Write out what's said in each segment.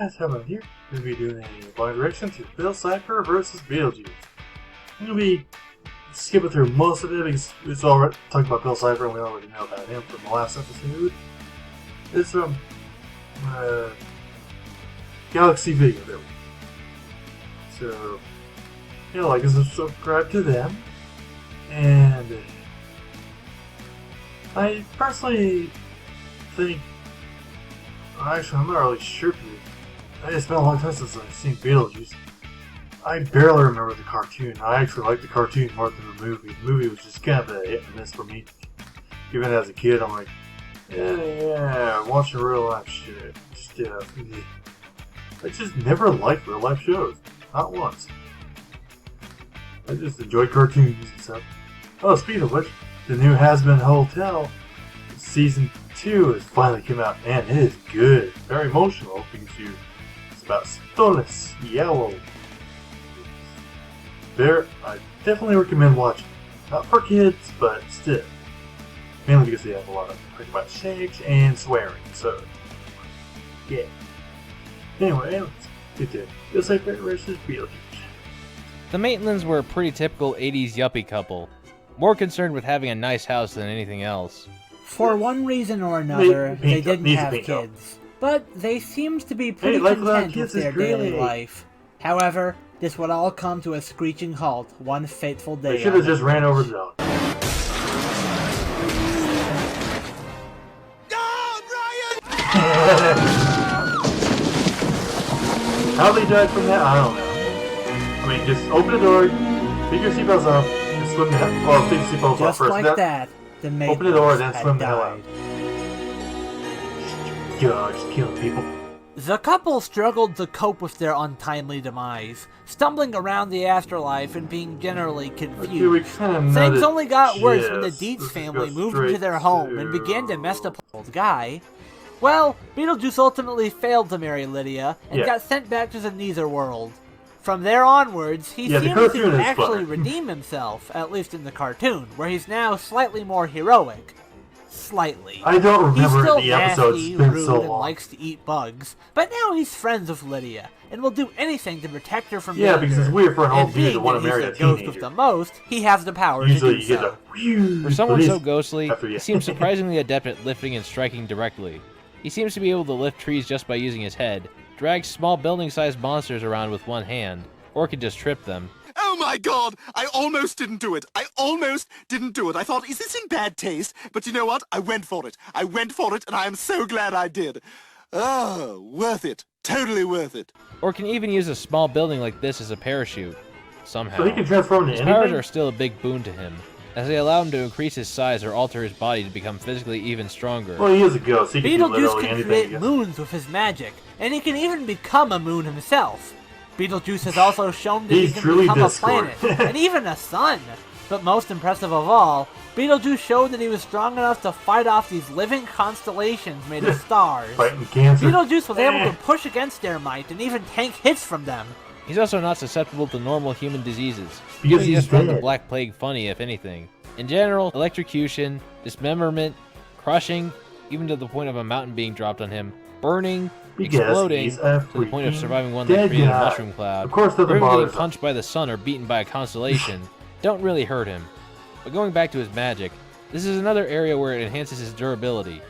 Guys, how about here? We're going to be doing a blind direction to Bill Cipher versus Beetlejuice. I'm going to be skipping through most of it because it's all right talking about Bill Cipher and we already know about him from the last episode. It's from Galaxy Video. There we go. So, like and subscribe to them. And I personally think, actually, I'm not really sure. It's been a long time since I've seen Beetlejuice. I barely remember the cartoon. I actually liked the cartoon more than the movie. The movie was just kind of a hit and miss for me. Even as a kid, I'm like, yeah, watching real life shit. I just never liked real life shows. Not once. I just enjoy cartoons and stuff. Oh, speaking of which, the new Has-Been Hotel Season 2 has finally come out. Man, it is good. Very emotional because it's about Stolas Yellow. I definitely recommend watching. Not for kids, but still. Mainly because they have a lot of talking about shakes and swearing, so yeah. Anyway, let's get to Bill Cipher versus Beetlejuice. The Maitlands were a pretty typical 80s yuppie couple, more concerned with having a nice house than anything else. For one reason or another, they didn't have kids, but they seemed to be pretty content with their daily life. However, this would all come to a screeching halt one fateful day. They should have just ran over the dog. How they died from that, I don't know. I mean, just open the door, take your seatbelts off, and swim the hell. Well, take your seatbelts off first. Just like that, the Maitlands open the door and then swim the hell died. out. God, just killing people. The couple struggled to cope with their untimely demise, stumbling around the afterlife and being generally confused. Things only got worse when the Dietz family moved into their home and began to mess up the old guy. Well, Beetlejuice ultimately failed to marry Lydia and got sent back to the Netherworld. From there onwards, he seemed to actually redeem himself, at least in the cartoon, where he's now slightly more heroic. Slightly. I don't remember the episode. He's It's still been nasty, so rude, and long. likes to eat bugs, but now he's friends with Lydia, and will do anything to protect her from Yeah, danger. because it's weird for an old dude to want to And marry being a that he's the ghost teenager. with the most, he has the power Usually to do you get so. a For someone so ghostly, after you. he seems surprisingly adept at lifting and striking directly. He seems to be able to lift trees just by using his head, drag small building-sized monsters around with one hand, or can just trip them. Oh my god! I almost didn't do it! I thought, is this in bad taste? But you know what? I went for it, and I am so glad I did. Oh, worth it. Totally worth it. Or can even use a small building like this as a parachute. Somehow. So he can transform into His powers anything? are still a big boon to him, as they allow him to increase his size or alter his body to become physically even stronger. Well, he is a ghost. He can do Beetlejuice literally can anything. I create guess. moons with his magic, and he can even become a moon himself. Beetlejuice has also shown that he He's can truly become a Discord. planet, and even a sun. But most impressive of all, Beetlejuice showed that he was strong enough to fight off these living constellations made of stars. Fighting cancer. Beetlejuice was able to push against their might and even tank hits from them. He's also not susceptible to normal human diseases. Because He he's just found the dead. Black Plague funny, if anything. In general, electrocution, dismemberment, crushing, even to the point of a mountain being dropped on him, burning, Because exploding, he's a to the point of freaking surviving one dead that created a guy. mushroom cloud, Of course, or nothing even getting bothers him. punched by the sun or beaten by a constellation, don't really hurt him. But going back to his magic, this is another area where it enhances his durability,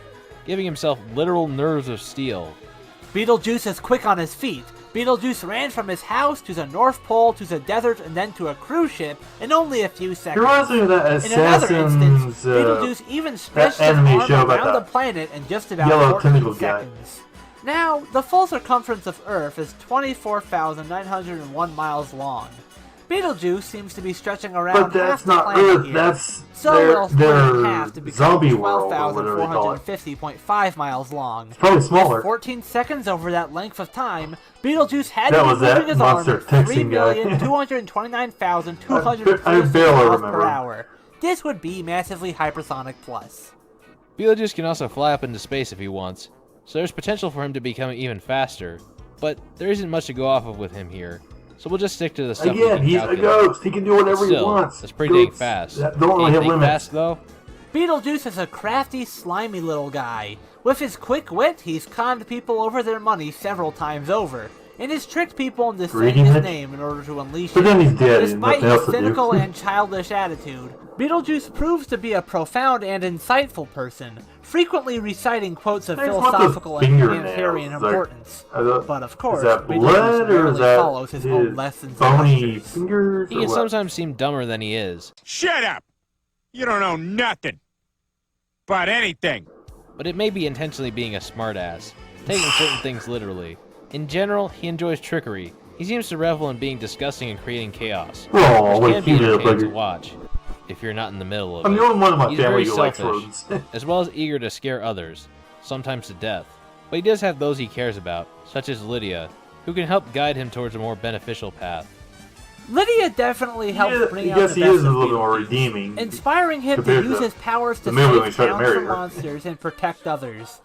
giving himself literal nerves of steel. Beetlejuice is quick on his feet. Beetlejuice ran from his house to the North Pole to the desert and then to a cruise ship in only a few He seconds. reminds me of that In another Assassin's instance, Beetlejuice even stretched his anime arm show about around the that planet in just about yellow 14 tentacle guy. seconds. Now, the full circumference of Earth is 24,901 miles long. Beetlejuice seems to be stretching around But half that's the not planet Earth. here. That's So it'll split in half to their become zombie world, or whatever they call it. 12,450.5 miles long. It's probably smaller. With 14 seconds over that length of time, Beetlejuice had That to be was that moving his arm monster at texting guy. 3,229,236 I barely miles remember. per hour. This would be massively hypersonic plus. Beetlejuice can also fly up into space if he wants, so there's potential for him to become even faster, but there isn't much to go off of with him here, so we'll just stick to the stuff we Again, can he's a calculate. ghost. He can do whatever he Still, wants. that's pretty dang Ghosts fast. that don't really have Anything limits. fast, though? Beetlejuice is a crafty, slimy little guy. With his quick wit, he's conned people over their money several times over, and has tricked people into saying his name in order to unleash But then he's dead. Despite his cynical and childish attitude, Beetlejuice proves to be a profound and insightful person, frequently reciting quotes of philosophical and humanitarian importance. But of course, Beetlejuice rarely follows his own lessons and lectures. He can sometimes seem dumber than he is. Shut up! You don't know nothing. About anything. But it may be intentionally being a smartass, taking certain things literally. In general, he enjoys trickery. He seems to revel in being disgusting and creating chaos, which can be entertaining to watch, if you're not in the middle of it. I'm the only one in my family He's who very likes selfish, rodents. as well as eager to scare others, sometimes to death. But he does have those he cares about, such as Lydia, who can help guide him towards a more beneficial path. Lydia definitely helps bring out the best he is a of little bit more Beetlejuice, redeeming, inspiring him to use his powers to save towns from monsters and protect others.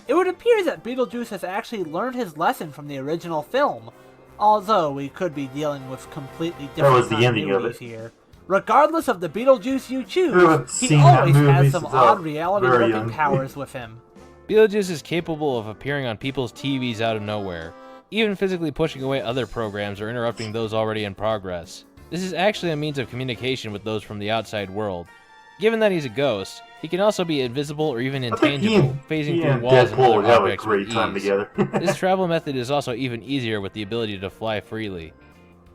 It would appear that Beetlejuice has actually learned his lesson from the original film, although we could be dealing with completely different continuities here. Regardless of the Beetlejuice you choose, he always has some odd reality-warping powers with him. Beetlejuice is capable of appearing on people's TVs out of nowhere, even physically pushing away other programs or interrupting those already in progress. This is actually a means of communication with those from the outside world. Given that he's a ghost, he can also be invisible or even intangible, phasing through walls and other objects with ease. This travel method is also even easier with the ability to fly freely.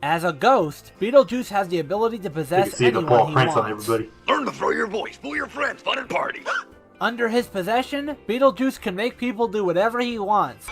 As a ghost, Beetlejuice has the ability to possess anyone he wants. Learn to throw your voice, fool your friends, fun and party. Under his possession, Beetlejuice can make people do whatever he wants.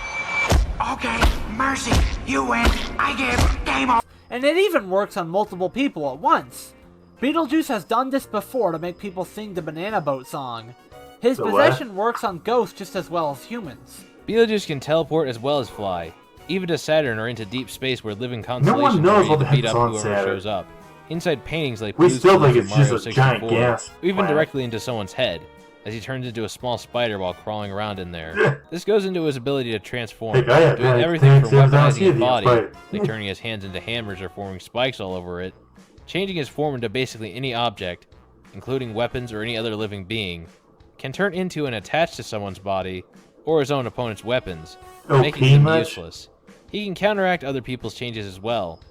Okay, mercy, you win. I give game over. And it even works on multiple people at once. Beetlejuice has done this before to make people sing the Banana Boat song. His possession works on ghosts just as well as humans. Beetlejuice can teleport as well as fly, even to Saturn or into deep space where living constellations are ready to beat up whoever shows up. Inside paintings like Blue's Clues and Mario 64, or even directly into someone's head, as he turns into a small spider while crawling around in there. This goes into his ability to transform, doing everything from weaponizing his body, like turning his hands into hammers or forming spikes all over it, changing his form into basically any object, including weapons or any other living being, can turn into and attach to someone's body, or his own opponent's weapons, making them useless. He can counteract other people's changes as well,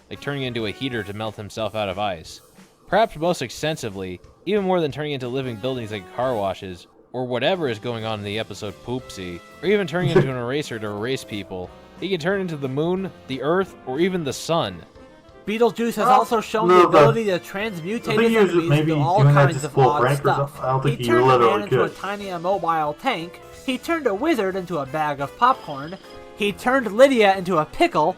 like turning into a heater to melt himself out of ice. Perhaps most extensively, even more than turning into living buildings like car washes, or whatever is going on in the episode Poopsie, or even turning into an eraser to erase people, he can turn into the moon, the earth, or even the sun. Beetlejuice has also shown the ability to transmutate his enemies into all kinds of odd stuff. He turned a man into a tiny immobile tank, he turned a wizard into a bag of popcorn, he turned Lydia into a pickle.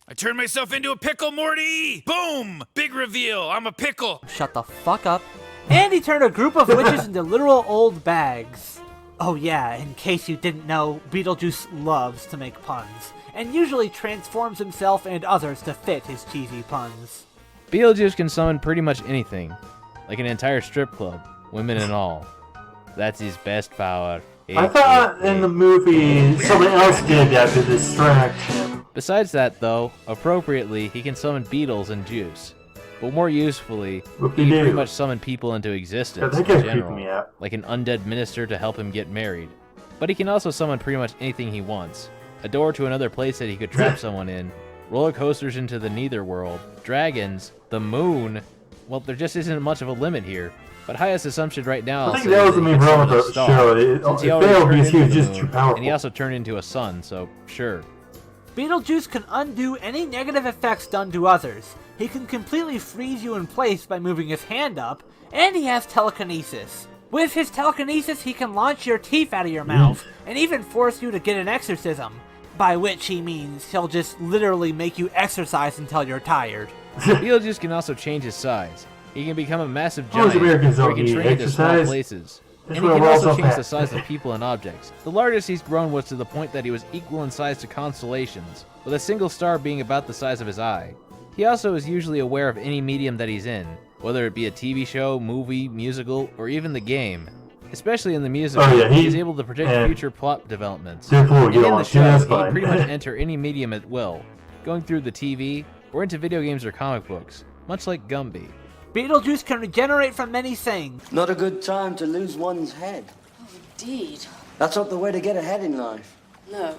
I turned myself into a pickle, Morty! Boom! Big reveal, I'm a pickle! Shut the fuck up. And he turned a group of witches into literal old bags. Oh yeah, in case you didn't know, Beetlejuice loves to make puns, and usually transforms himself and others to fit his cheesy puns. Beetlejuice can summon pretty much anything, like an entire strip club, women and all. That's his best power. I thought in the movie something else did that to distract him. Besides that, though, appropriately, he can summon beetles and juice. But more usefully, he can pretty much summon people into existence in general, like an undead minister to help him get married. But he can also summon pretty much anything he wants. A door to another place that he could trap someone in, roller coasters into the Netherworld, dragons, the moon. Well, there just isn't much of a limit here. But highest assumption right now I think that was the main problem with the show. It failed because he was just too powerful. And he also turned into a sun, so sure. Beetlejuice can undo any negative effects done to others. He can completely freeze you in place by moving his hand up, and he has telekinesis. With his telekinesis, he can launch your teeth out of your mouth, and even force you to get an exorcism. By which he means he'll just literally make you exercise until you're tired. Beetlejuice can also change his size. He can become a massive giant, where he can shrink into small places. And he can also change the size of people and objects. The largest he's grown was to the point that he was equal in size to constellations, with a single star being about the size of his eye. He also is usually aware of any medium that he's in, whether it be a TV show, movie, musical, or even the game. Especially in the musical, he is able to predict future plot developments. And in the show, he can pretty much enter any medium at will, going through the TV, or into video games or comic books, much like Gumby. Beetlejuice can regenerate from many things. Not a good time to lose one's head. Oh, indeed. That's not the way to get ahead in life. No.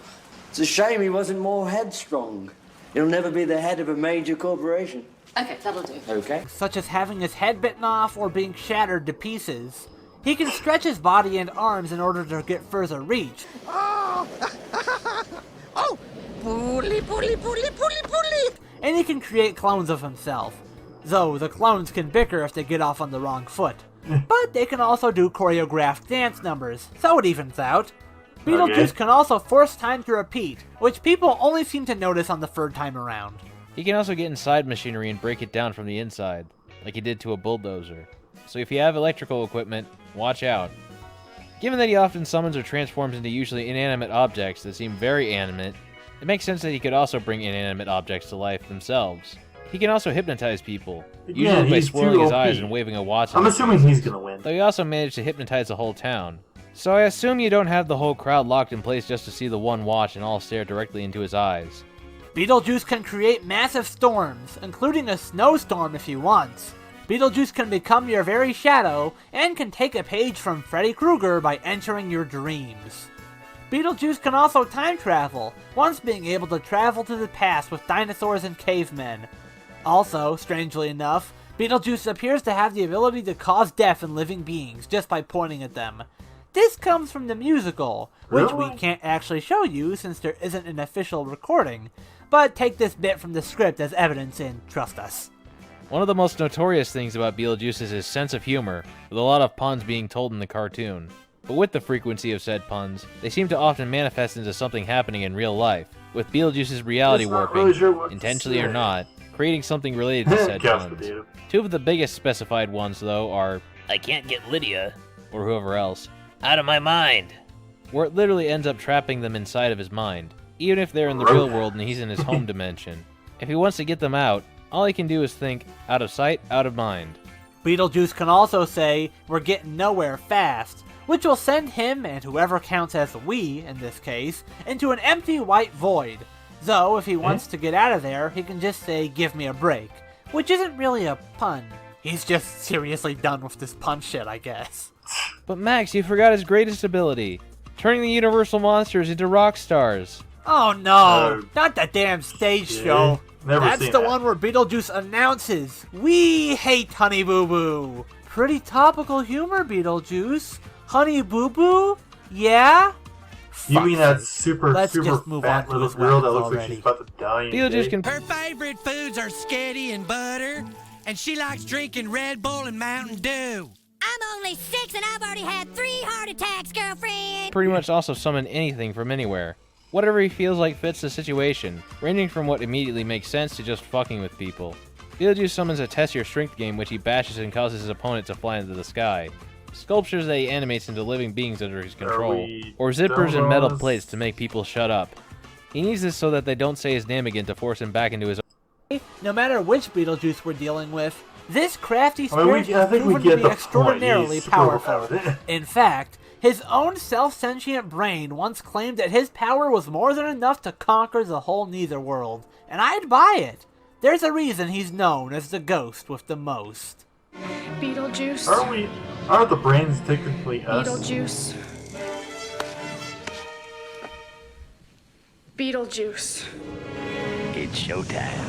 It's a shame he wasn't more headstrong. He'll never be the head of a major corporation. Okay, that'll do. Okay. Such as having his head bitten off or being shattered to pieces. He can stretch his body and arms in order to get further reach. Oh! Oh! Poorly, poorly, poorly, poorly, poorly! And he can create clones of himself. Though the clones can bicker if they get off on the wrong foot. But they can also do choreographed dance numbers, so it evens out. Beetlejuice can also force time to repeat, which people only seem to notice on the third time around. He can also get inside machinery and break it down from the inside, like he did to a bulldozer. So if you have electrical equipment, watch out. Given that he often summons or transforms into usually inanimate objects that seem very animate, it makes sense that he could also bring inanimate objects to life themselves. He can also hypnotize people, usually by swirling his eyes and waving a watch. I'm assuming he's gonna win. Though he also managed to hypnotize the whole town. So I assume you don't have the whole crowd locked in place just to see the one watch and all stare directly into his eyes. Beetlejuice can create massive storms, including a snowstorm if he wants. Beetlejuice can become your very shadow, and can take a page from Freddy Krueger by entering your dreams. Beetlejuice can also time travel, once being able to travel to the past with dinosaurs and cavemen. Also, strangely enough, Beetlejuice appears to have the ability to cause death in living beings just by pointing at them. This comes from the musical, which we can't actually show you since there isn't an official recording, but take this bit from the script as evidence and trust us. One of the most notorious things about Beetlejuice is his sense of humor, with a lot of puns being told in the cartoon. But with the frequency of said puns, they seem to often manifest into something happening in real life, with Beetlejuice's reality warping, intentionally or not, creating something related to said puns. Two of the biggest specified ones, though, are, "I can't get Lydia," or whoever else, "out of my mind," where it literally ends up trapping them inside of his mind, even if they're in the real world and he's in his home dimension. If he wants to get them out, all he can do is think, out of sight, out of mind. Beetlejuice can also say, "We're getting nowhere fast," which will send him, and whoever counts as we, in this case, into an empty white void. Though, if he wants to get out of there, he can just say, "Give me a break," which isn't really a pun. He's just seriously done with this pun shit, I guess. But Max, you forgot his greatest ability, turning the Universal monsters into rock stars. Oh no, not the damn stage show. That's the one where Beetlejuice announces, "We hate Honey Boo Boo." Pretty topical humor, Beetlejuice. Honey Boo Boo? Yeah? You mean that super Let's super just move fat on to little his girl that weapons looks like already. she's about to die? Beetlejuice can... Her favorite foods are sketty and butter, and she likes drinking Red Bull and Mountain Dew. I'm only 6 and I've already had 3 heart attacks, girlfriend. pretty much also summon anything from anywhere. Whatever he feels like fits the situation, ranging from what immediately makes sense to just fucking with people. Beetlejuice summons a test your strength game which he bashes and causes his opponent to fly into the sky. Sculptures that he animates into living beings under his control, or zippers and metal plates to make people shut up. He needs this so that they don't say his name again to force him back into his own. No matter which Beetlejuice we're dealing with, this crafty spirit is proven to be extraordinarily powerful. In fact, his own self-sentient brain once claimed that his power was more than enough to conquer the whole Netherworld, and I'd buy it. There's a reason he's known as the ghost with the most. Beetlejuice. Aren't the brains technically us? Beetlejuice. Beetlejuice. It's showtime.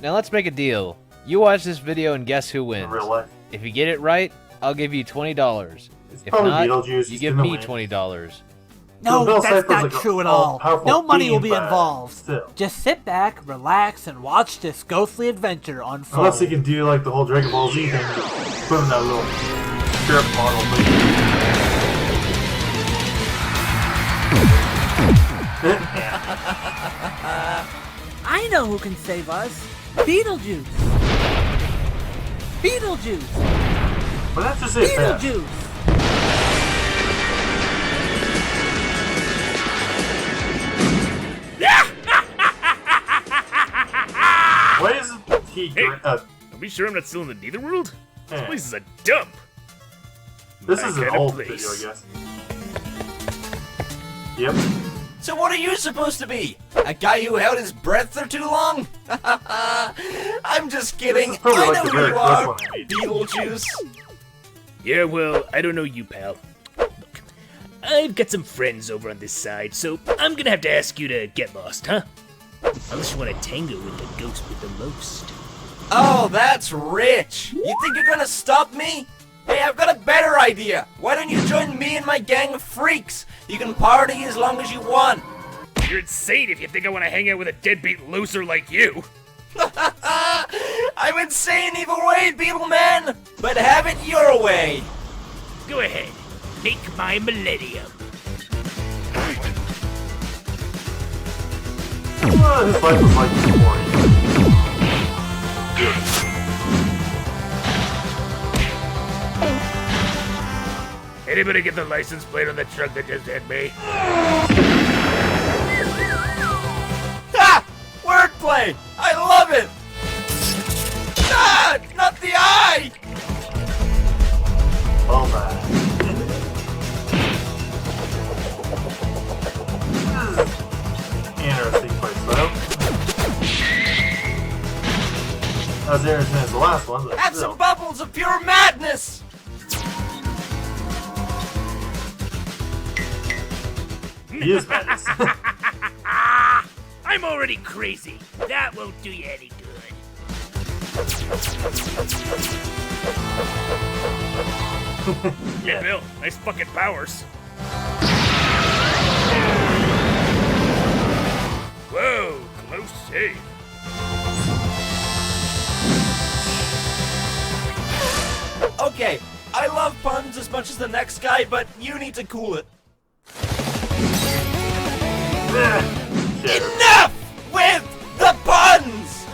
Now let's make a deal. You watch this video and guess who wins. If you get it right, I'll give you $20. If not, you give me $20. No, that's not true at all. No money will be involved. Just sit back, relax, and watch this ghostly adventure unfold. Unless he can do like the whole Dragon Ball Z thing, just put him in that little strip model I know who can save us. Beetlejuice. Beetlejuice. But that's just it. Beetlejuice. Why isn't he? Hey, are we sure I'm not still in the Netherworld? This place is a dump. This is an old video, I guess. Yep. So what are you supposed to be? A guy who held his breath for too long? I'm just kidding. I know who you are, Beetlejuice. Yeah, well, I don't know you, pal. Look, I've got some friends over on this side, so I'm gonna have to ask you to get lost, huh? Unless you want to tango with the ghost with the most. Oh, that's rich. You think you're gonna stop me? Hey, I've got a better idea. Why don't you join me and my gang of freaks? You can party as long as you want. You're insane if you think I want to hang out with a deadbeat loser like you. I'm insane either way, Beetleman, but have it your way. Go ahead, make my millennium. His life was like boring. Anybody get the license plate on the truck that just hit me? Ha! Wordplay! I love it! Ah! Not the eye! Oh man. Interesting place though. Not as interesting as the last one, but Have still. some bubbles of pure madness! He is madness. I'm already crazy. That won't do you any good. Yeah, Bill, nice fucking powers. Whoa, close save. Okay, I love puns as much as the next guy, but you need to cool it. Enough with the puns!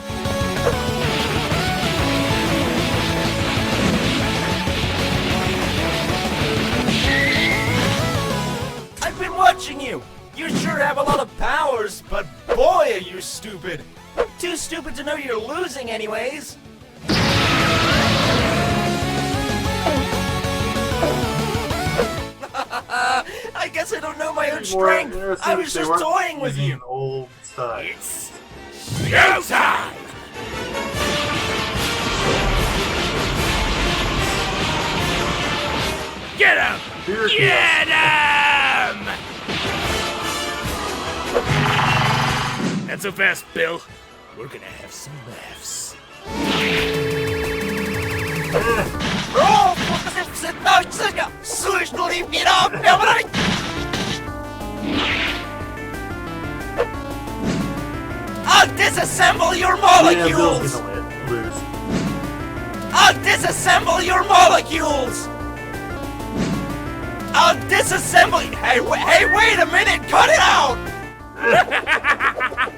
I've been watching you. You sure have a lot of powers, but boy are you stupid. Too stupid to know you're losing anyways. I guess I don't know my own strength. I was just toying with you. Old style. It's showtime! Get him! Get him! Not so fast, Bill. We're gonna have some laughs. I'll disassemble your molecules! I'll disassemble your molecules! I'll disassemble... Hey, wait a minute! Cut it out!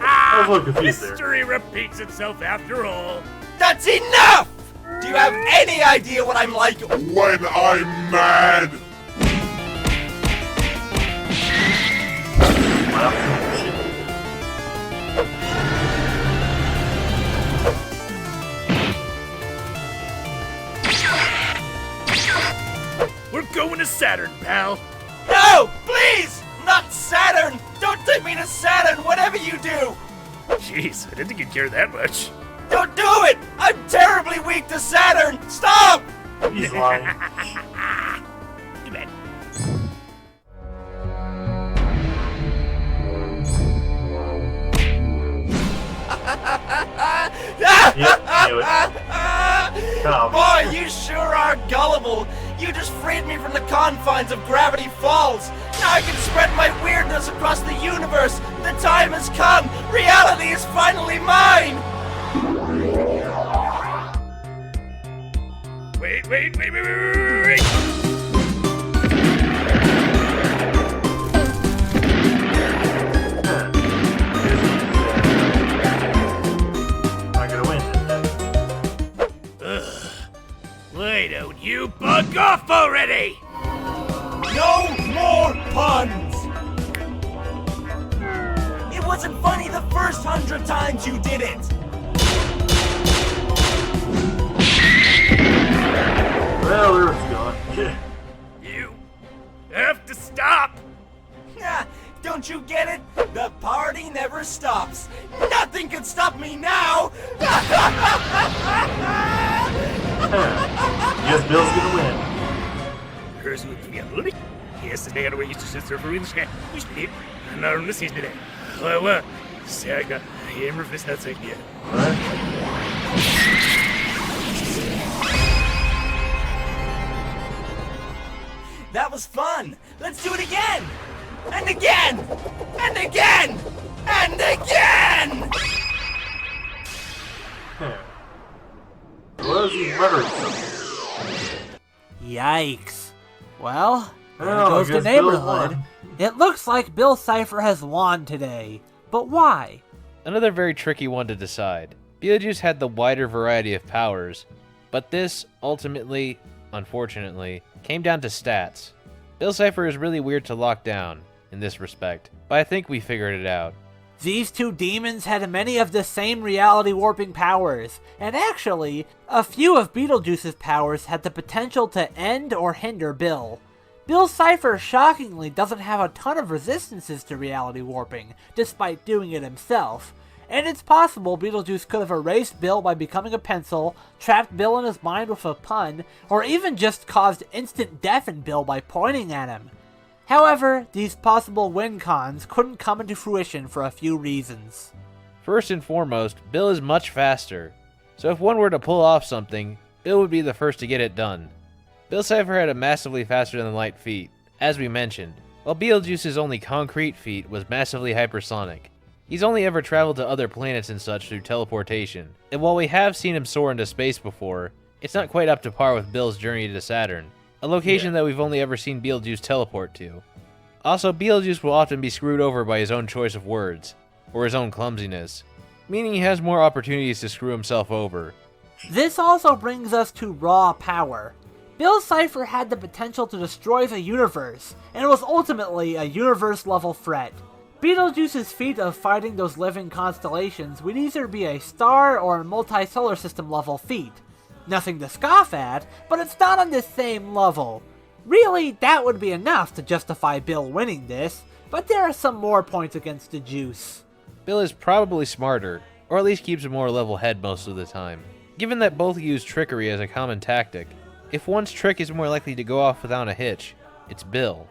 I was a little confused there. History repeats itself after all. That's enough! Do you have any idea what I'm like when I'm mad? We're going to Saturn, pal. No! Please! Not Saturn! Don't take me to Saturn, whatever you do! Jeez, I didn't think you'd care that much. Don't do it! I'm terribly weak to Saturn! Stop! He's lying. Too bad. Yep, knew it. Boy, you sure are gullible! You just freed me from the confines of Gravity Falls! Now I can spread my weirdness across the universe! The time has come! Reality is finally mine! Wait. Not gonna win. Why don't you bug off already? No more puns! It wasn't funny the first 100 times you did it! Well, where it's going. You have to stop! Don't Don't you get it? The party never stops. Nothing can stop me now. Guess Bill's gonna win. Here's what we got. Yes, the day used to sit there for instance. We should be not on the season today. Well, say I got hammer for this outside yet. That was fun. Let's do it again. And again. And again. And again. Was he murdering something? Yikes. Well, there goes the neighborhood. It looks like Bill Cipher has won today. But why? Another very tricky one to decide. Beetlejuice had the wider variety of powers, but this, ultimately, unfortunately, came down to stats. Bill Cipher is really weird to lock down, in this respect, but I think we figured it out. These two demons had many of the same reality warping powers, and actually, a few of Beetlejuice's powers had the potential to end or hinder Bill. Bill Cipher shockingly doesn't have a ton of resistances to reality warping, despite doing it himself. And it's possible Beetlejuice could have erased Bill by becoming a pencil, trapped Bill in his mind with a pun, or even just caused instant death in Bill by pointing at him. However, these possible win cons couldn't come into fruition for a few reasons. First and foremost, Bill is much faster, so if one were to pull off something, Bill would be the first to get it done. Bill Cipher had a massively faster than light feat, as we mentioned, while Beetlejuice's only concrete feat was massively hypersonic. He's only ever traveled to other planets and such through teleportation, and while we have seen him soar into space before, it's not quite up to par with Bill's journey to Saturn, a location that we've only ever seen Beetlejuice teleport to. Also, Beetlejuice will often be screwed over by his own choice of words, or his own clumsiness, meaning he has more opportunities to screw himself over. This also brings us to raw power. Bill Cipher had the potential to destroy the universe, and was ultimately a universe-level threat. Beetlejuice's feat of fighting those living constellations would either be a star or a multi-solar system level feat. Nothing to scoff at, but it's not on the same level. Really, that would be enough to justify Bill winning this, but there are some more points against the Juice. Bill is probably smarter, or at least keeps a more level head most of the time. Given that both use trickery as a common tactic, if one's trick is more likely to go off without a hitch, it's Bill.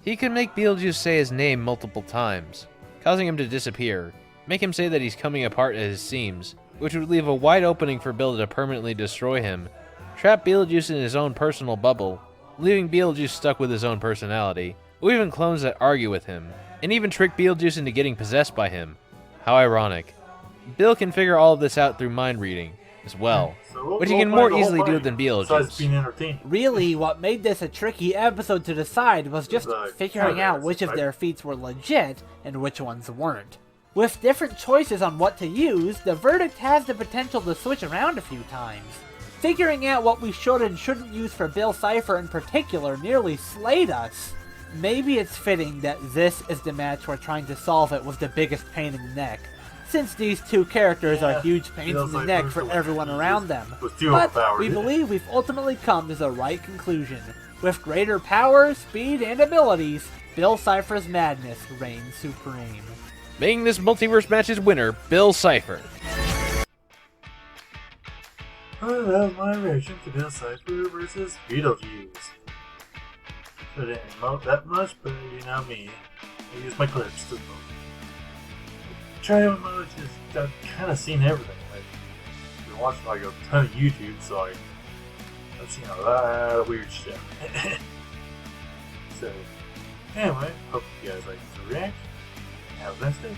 He can make Beetlejuice say his name multiple times, causing him to disappear, make him say that he's coming apart at his seams, which would leave a wide opening for Bill to permanently destroy him, trap Beetlejuice in his own personal bubble, leaving Beetlejuice stuck with his own personality, or even clones that argue with him, and even trick Beetlejuice into getting possessed by him. How ironic. Bill can figure all of this out through mind reading, as well, which he can more easily do than Beetlejuice. Really, what made this a tricky episode to decide was just figuring out which of their feats were legit and which ones weren't. With different choices on what to use, the verdict has the potential to switch around a few times. Figuring out what we should and shouldn't use for Bill Cipher in particular nearly slayed us. Maybe it's fitting that this is the match where trying to solve it was the biggest pain in the neck, since these two characters are huge pains in the neck for everyone around them. But we believe we've ultimately come to the right conclusion. With greater power, speed, and abilities, Bill Cipher's madness reigns supreme. Making this multiverse match's winner, Bill Cipher. Well, that was my reaction to Bill Cipher versus Beetlejuice. I didn't emote that much, but you know me. I use my clips to emote. Trying emotes is, I've kind of seen everything. I've been watching like a ton of YouTube, so I've seen a lot of weird stuff. So, anyway, hope you guys like the reaction. Have a nice day.